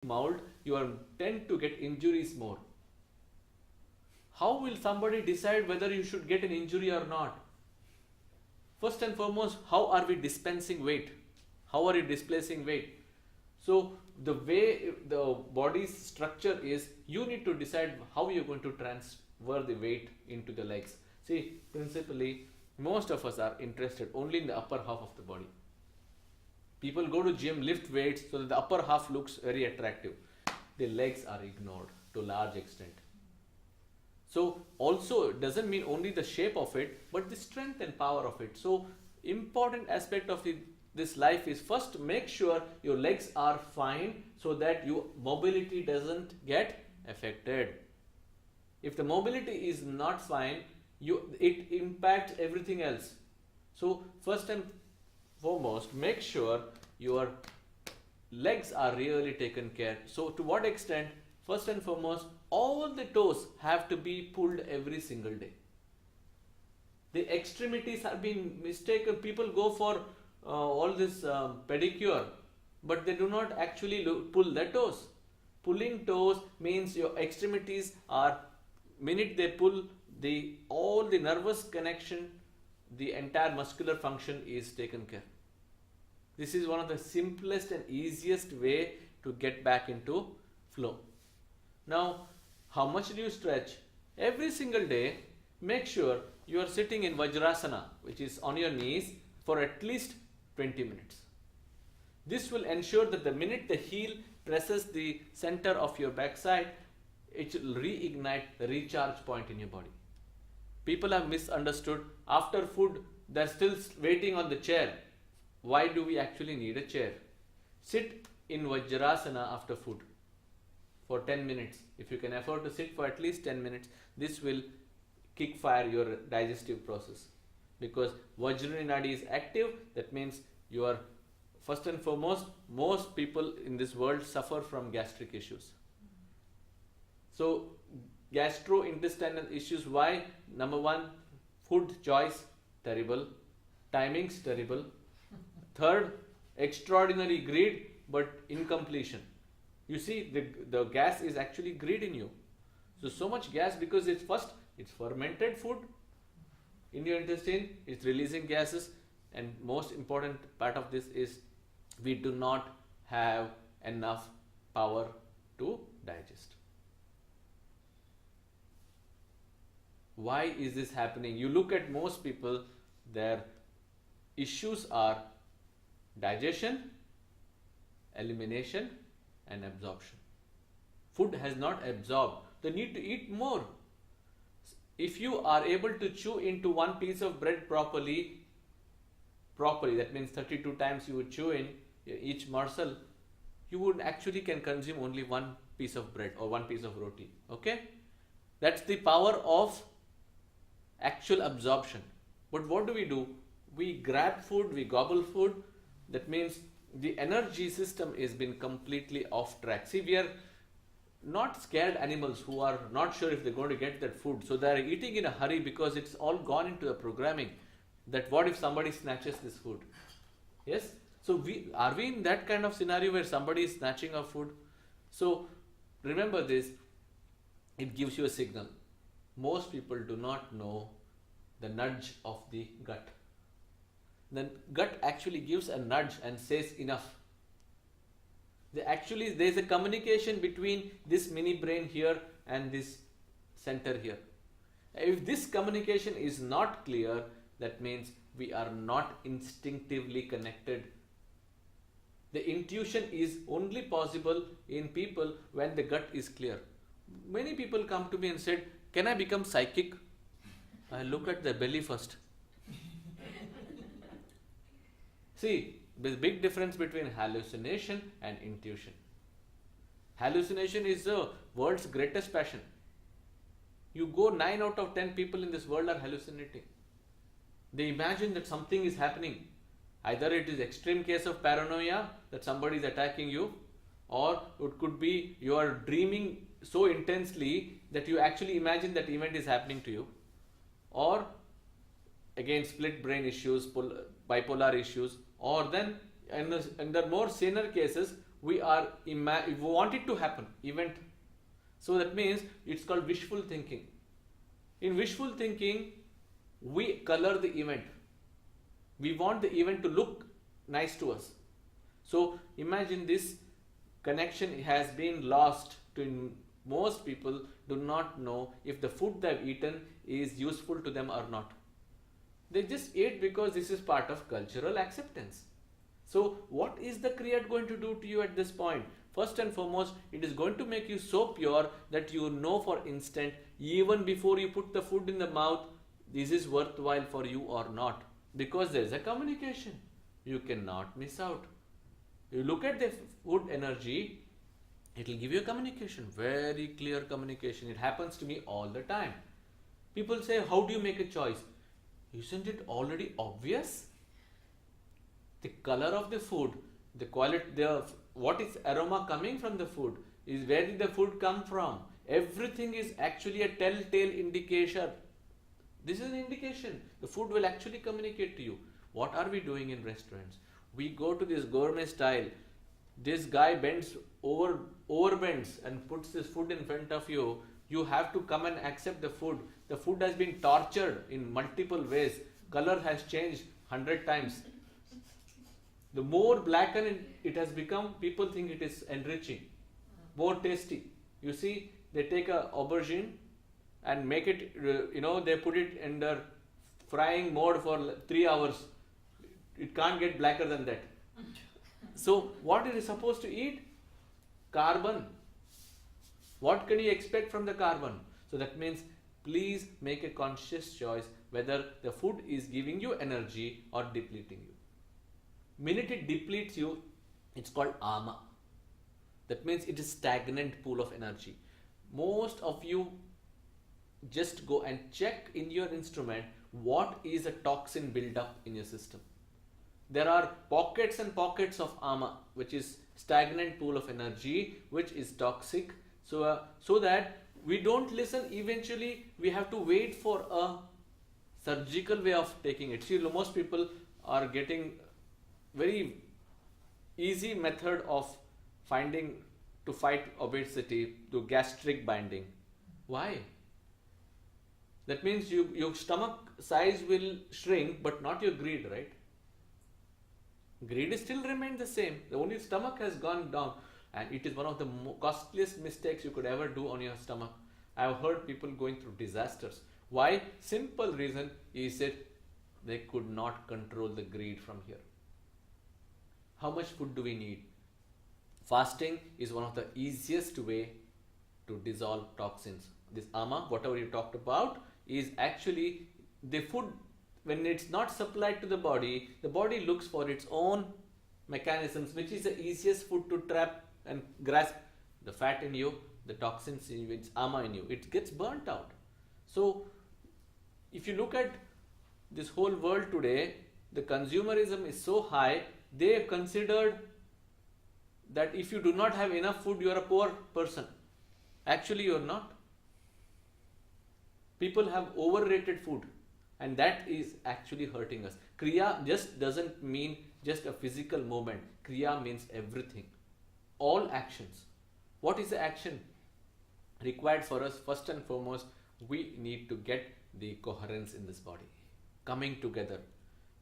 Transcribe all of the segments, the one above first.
mold, you are tend to get injuries more. How will somebody decide whether you should get an injury or not? First and foremost, how are we dispensing weight? How are you displacing weight? So the way the body's structure is, you need to decide how you're going to transfer the weight into the legs. See, principally, most of us are interested only in the upper half of the body. People go to gym, lift weights so that the upper half looks very attractive. The legs are ignored to a large extent. So also it doesn't mean only the shape of it, but the strength and power of it. So important aspect of this life is, first make sure your legs are fine so that your mobility doesn't get affected. If the mobility is not fine, it impacts everything else. So first and foremost, make sure your legs are really taken care. So to what extent? First and foremost, all the toes have to be pulled every single day. The extremities are being mistaken. People go for all this pedicure, but they do not actually pull the toes. Pulling toes means your extremities are, minute they pull, all the nervous connection, the entire muscular function is taken care. This is one of the simplest and easiest way to get back into flow. Now, how much do you stretch? Every single day, make sure you are sitting in Vajrasana, which is on your knees, for at least 20 minutes. This will ensure that the minute the heel presses the center of your backside, it will reignite the recharge point in your body. People have misunderstood. After food, they're still waiting on the chair. Why do we actually need a chair? Sit in Vajrasana after food for 10 minutes. If you can afford to sit for at least 10 minutes, this will kickfire your digestive process. Because Vajrani Nadi is active, that means you are, first and foremost, most people in this world suffer from gastric issues. So gastrointestinal issues, why? Number one, food choice, terrible. Timings, terrible. Third, extraordinary greed, but incompletion. You see, the gas is actually greed in you. So much gas because it's fermented food in your intestine, it's releasing gases, and most important part of this is we do not have enough power to digest. Why is this happening? You look at most people, their issues are digestion, elimination, and absorption. Food has not absorbed. They need to eat more. If you are able to chew into one piece of bread properly, that means 32 times you would chew in each morsel, you would actually can consume only one piece of bread or one piece of roti. Okay? That's the power of actual absorption. But what do? We grab food, we gobble food. That means the energy system has been completely off track. See, we are not scared animals who are not sure if they're going to get that food. So they are eating in a hurry because it's all gone into the programming that what if somebody snatches this food? Yes? So are we in that kind of scenario where somebody is snatching our food? So remember this, it gives you a signal. Most people do not know the nudge of the gut. The gut actually gives a nudge and says enough. There's a communication between this mini brain here and this center here. If this communication is not clear, that means we are not instinctively connected. The intuition is only possible in people when the gut is clear. Many people come to me and said, can I become psychic? I look at the belly first. See, there's a big difference between hallucination and intuition. Hallucination is the world's greatest passion. You go 9 out of 10 people in this world are hallucinating. They imagine that something is happening. Either it is extreme case of paranoia that somebody is attacking you, or it could be you are dreaming so intensely that you actually imagine that event is happening to you, or again split brain issues, bipolar issues, or then in the more saner cases, we want it to happen, event. So that means it's called wishful thinking. In wishful thinking, we color the event. We want the event to look nice to us. So imagine this connection has been lost to most people do not know if the food they've eaten is useful to them or not. They just ate because this is part of cultural acceptance. So what is the Kriyat going to do to you at this point? First and foremost, it is going to make you so pure that you know for instant, even before you put the food in the mouth, this is worthwhile for you or not. Because there is a communication. You cannot miss out. You look at the food energy, it will give you a communication, very clear communication. It happens to me all the time. People say, how do you make a choice? Isn't it already obvious? The color of the food, the quality, what is aroma coming from the food, is where did the food come from? Everything is actually a telltale indication. This is an indication. The food will actually communicate to you. What are we doing in restaurants? We go to this gourmet style. This guy overbends and puts this food in front of you. You have to come and accept the food. The food has been tortured in multiple ways. Color has changed 100 times. The more blackened it has become, people think it is enriching, more tasty. You see, they take a aubergine and make it, they put it in the frying mode for 3 hours. It can't get blacker than that. So what it is supposed to eat? Carbon. What can you expect from the carbon? So that means please make a conscious choice whether the food is giving you energy or depleting you. Minute it depletes you, it's called ama. That means it is stagnant pool of energy. Most of you just go and check in your instrument what is a toxin buildup in your system. There are pockets and pockets of ama, which is stagnant pool of energy, which is toxic. So that we don't listen, eventually we have to wait for a surgical way of taking it. See, most people are getting very easy method of finding to fight obesity to gastric binding. Why? That means your stomach size will shrink, but not your greed, right? Greed still remained the same. The only stomach has gone down, and it is one of the costliest mistakes you could ever do on your stomach. I have heard people going through disasters. Why? Simple reason is that they could not control the greed from here. How much food do we need? Fasting is one of the easiest way to dissolve toxins. This ama, whatever you talked about, is actually the food. When it's not supplied to the body looks for its own mechanisms, which is the easiest food to trap and grasp. The fat in you, the toxins in you, it's ama in you. It gets burnt out. So, if you look at this whole world today, the consumerism is so high, they have considered that if you do not have enough food, you are a poor person. Actually, you are not. People have overrated food, and that is actually hurting us. Kriya just doesn't mean just a physical movement. Kriya means everything. All actions. What is the action required for us? First and foremost, we need to get the coherence in this body, coming together.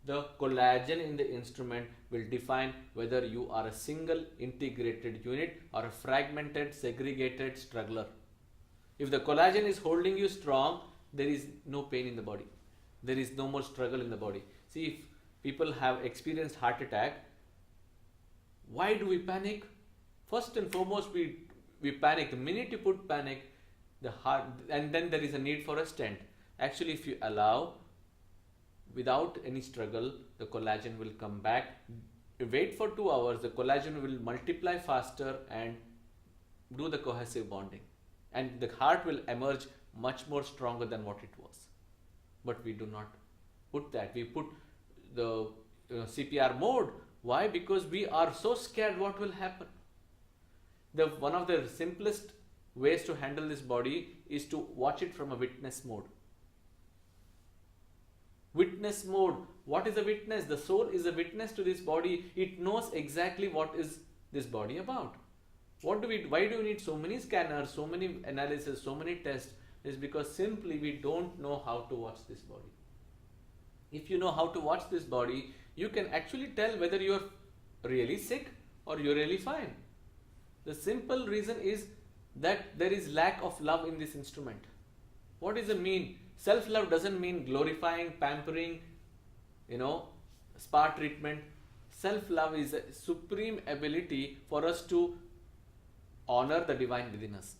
The collagen in the instrument will define whether you are a single integrated unit or a fragmented, segregated struggler. If the collagen is holding you strong, there is no pain in the body. There is no more struggle in the body. See, if people have experienced heart attack, why do we panic? First and foremost, we panic. The minute you put panic, the heart, and then there is a need for a stent. Actually, if you allow, without any struggle, the collagen will come back. You wait for 2 hours, the collagen will multiply faster and do the cohesive bonding. And the heart will emerge much more stronger than what it was. But we do not put that. We put the CPR mode. Why? Because we are so scared what will happen. One of the simplest ways to handle this body is to watch it from a witness mode. Witness mode. What is a witness? The soul is a witness to this body. It knows exactly what is this body about? Why do we need so many scanners, so many analysis, so many tests? Is because simply we don't know how to watch this body. If you know how to watch this body, you can actually tell whether you're really sick or you're really fine. The simple reason is that there is lack of love in this instrument. What does it mean? Self-love doesn't mean glorifying, pampering, spa treatment. Self-love is a supreme ability for us to honor the divine within us.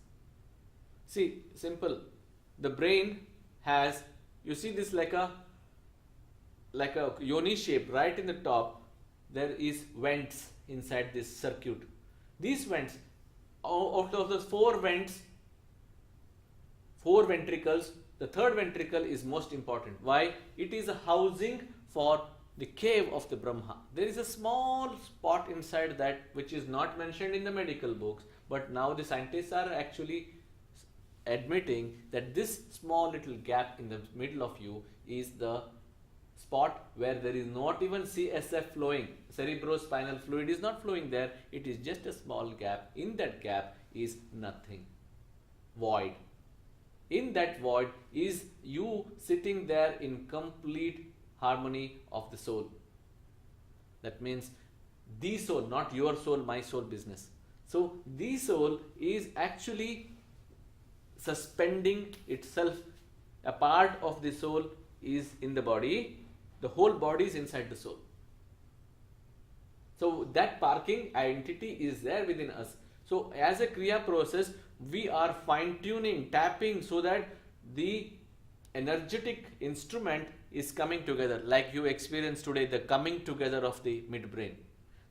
See, simple. The brain has, you see this like a yoni shape right in the top. There is vents inside this circuit. These vents, out of those 4 vents, 4 ventricles, the third ventricle is most important. Why? It is a housing for the cave of the Brahma. There is a small spot inside that which is not mentioned in the medical books, but now the scientists are actually admitting that this small little gap in the middle of you is the spot where there is not even CSF flowing. Cerebrospinal fluid is not flowing there. It is just a small gap. In that gap is nothing. Void. In that void is you sitting there in complete harmony of the soul. That means the soul, not your soul, my soul business. So the soul is actually suspending itself. A part of the soul is in the body. The whole body is inside the soul. So that parking identity is there within us. So as a Kriya process, we are fine-tuning, tapping so that the energetic instrument is coming together, like you experienced today, the coming together of the midbrain.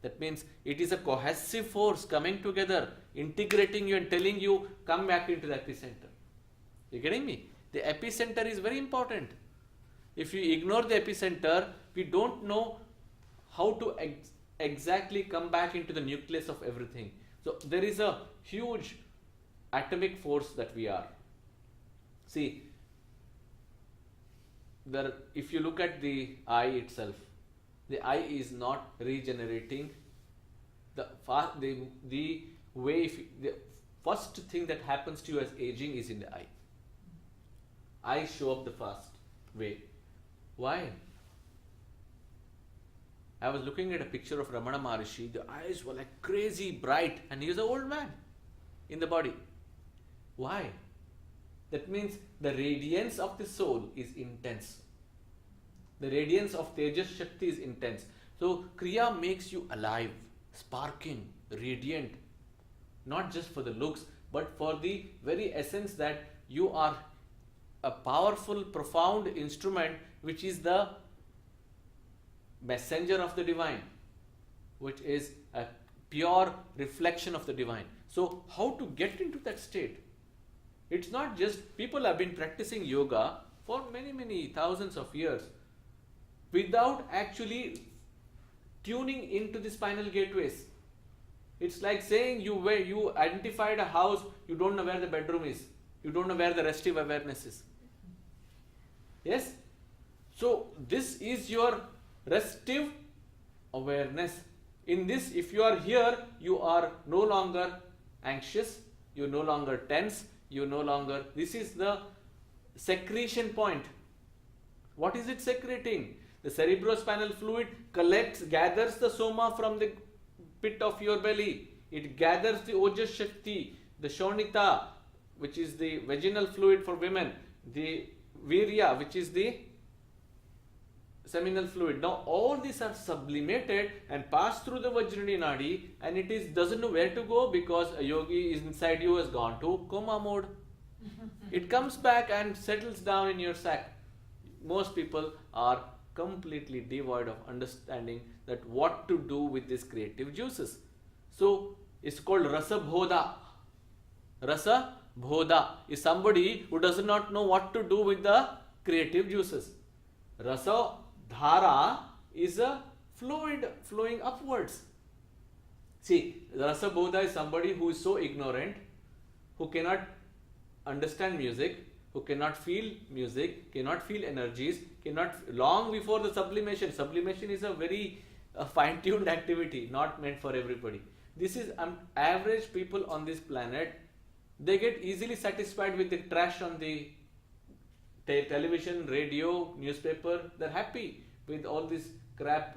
That means it is a cohesive force coming together, integrating you and telling you, come back into the epicenter. You getting me? The epicenter is very important. If you ignore the epicenter, we don't know how to exactly come back into the nucleus of everything. So there is a huge atomic force that we are. See, if you look at the eye itself, the eye is not regenerating. The first thing that happens to you as aging is in the eye. Eyes show up the first way. Why? I was looking at a picture of Ramana Maharishi. The eyes were like crazy bright, and he was an old man in the body. Why? That means the radiance of the soul is intense. The radiance of Tejas Shakti is intense. So Kriya makes you alive, sparking, radiant, not just for the looks, but for the very essence that you are a powerful, profound instrument which is the messenger of the divine, which is a pure reflection of the divine. So how to get into that state? It's not just, people have been practicing yoga for many thousands of years without actually tuning into the spinal gateways. It's like saying you identified a house, you don't know where the bedroom is. You don't know where the restive awareness is. Yes? So this is your restive awareness. In this, if you are here, you are no longer anxious, you no longer tense, you no longer, this is the secretion point. What is it secreting? The cerebrospinal fluid gathers the soma from the pit of your belly. It gathers the Ojas Shakti, the Shonita, which is the vaginal fluid for women, the Virya, which is the seminal fluid. Now all these are sublimated and pass through the Vajrani Nadi, and it doesn't know where to go because a yogi is inside you, has gone to coma mode. It comes back and settles down in your sac. Most people are completely devoid of understanding that what to do with these creative juices. So it's called Rasa Bhoda. Rasa Bhoda is somebody who does not know what to do with the creative juices. Rasa Dhara is a fluid flowing upwards. See, Rasa Bodha is somebody who is so ignorant, who cannot understand music, who cannot feel music, cannot feel energies, long before the sublimation. Sublimation is a very fine-tuned activity, not meant for everybody. This is average people on this planet. They get easily satisfied with the trash on the television, radio, newspaper. They're happy with all these crap,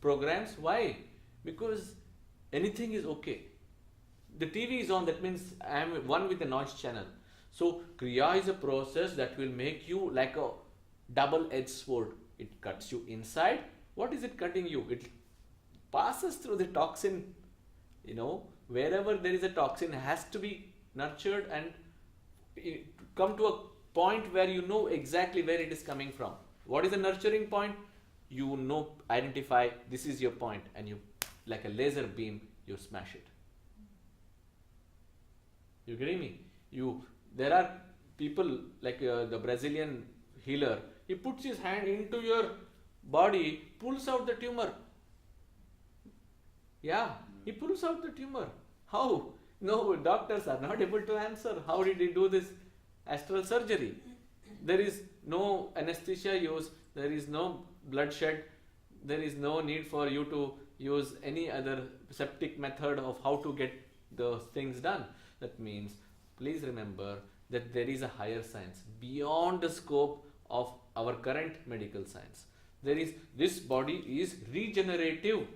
programs. Why? Because anything is okay. The TV is on, that means I am one with the noise channel. So Kriya is a process that will make you like a double-edged sword. It cuts you inside. What is it cutting you? It passes through the toxin. Wherever there is a toxin has to be nurtured and come to a point where you know exactly where it is coming from. What is the nurturing point? Identify this is your point, and you, like a laser beam, you smash it. You getting me? There are people like the Brazilian healer. He puts his hand into your body, pulls out the tumor. Yeah, he pulls out the tumor. How? No, doctors are not able to answer. How did he do this astral surgery? There is no anesthesia used. There is no bloodshed. There is no need for you to use any other septic method of how to get the things done. That means, please remember that there is a higher science beyond the scope of our current medical science. This body is regenerative.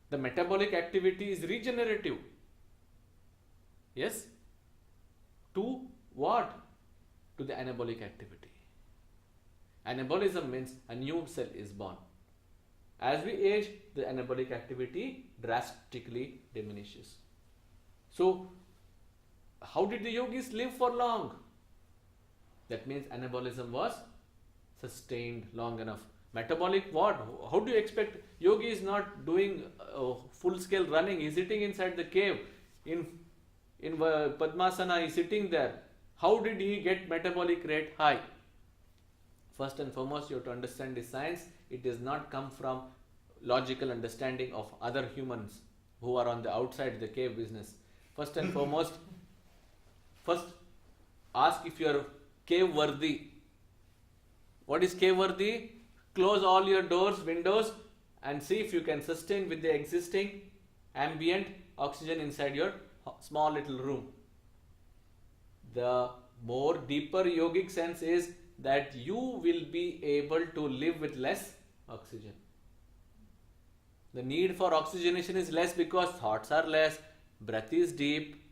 The metabolic activity is regenerative. Yes? To what? To the anabolic activity. Anabolism means a new cell is born. As we age, the anabolic activity drastically diminishes. So, how did the yogis live for long? That means anabolism was sustained long enough. Metabolic what? How do you expect? Yogi is not doing full scale running. He is sitting inside the cave. In Padmasana, he is sitting there. How did he get metabolic rate high? First and foremost, you have to understand the science. It does not come from logical understanding of other humans who are on the outside the cave business. First and foremost, ask if you are cave worthy. What is cave worthy? Close all your doors, windows, and see if you can sustain with the existing ambient oxygen inside your small little room. The more deeper yogic sense is that you will be able to live with less oxygen. The need for oxygenation is less because thoughts are less, breath is deep.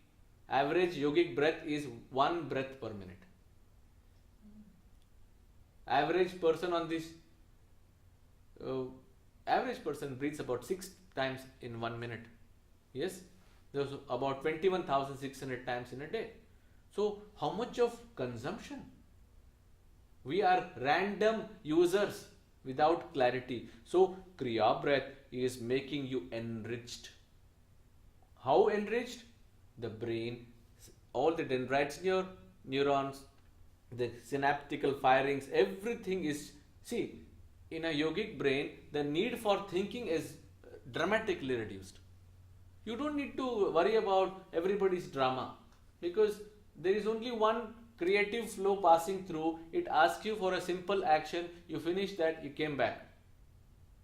Average yogic breath is 1 breath per minute. Average person on this average person breathes about 6 times in 1 minute. Yes, there's about 21,600 times in a day. So how much of consumption? We are random users without clarity. So Kriya breath is making you enriched. How enriched? The brain, all the dendrites in your neurons, the synaptical firings, everything is, see, in a yogic brain, the need for thinking is dramatically reduced. You don't need to worry about everybody's drama, because there is only one creative flow passing through. It asks you for a simple action, you finish that, you came back.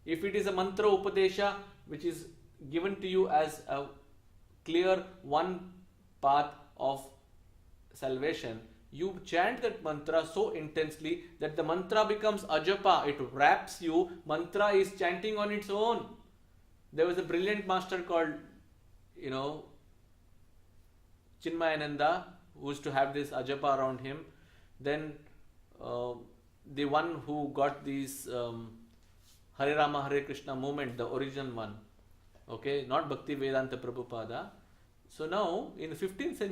If it is a mantra upadesha which is given to you as a clear one path of salvation, you chant that mantra so intensely that the mantra becomes ajapa, it wraps you. Mantra is chanting on its own. There was a brilliant master called, Chinmayananda, who used to have this ajapa around him. Then the one who got these Hare Rama Hare Krishna movement, the original one, okay, not Bhakti Vedanta Prabhupada. So now in the 15th century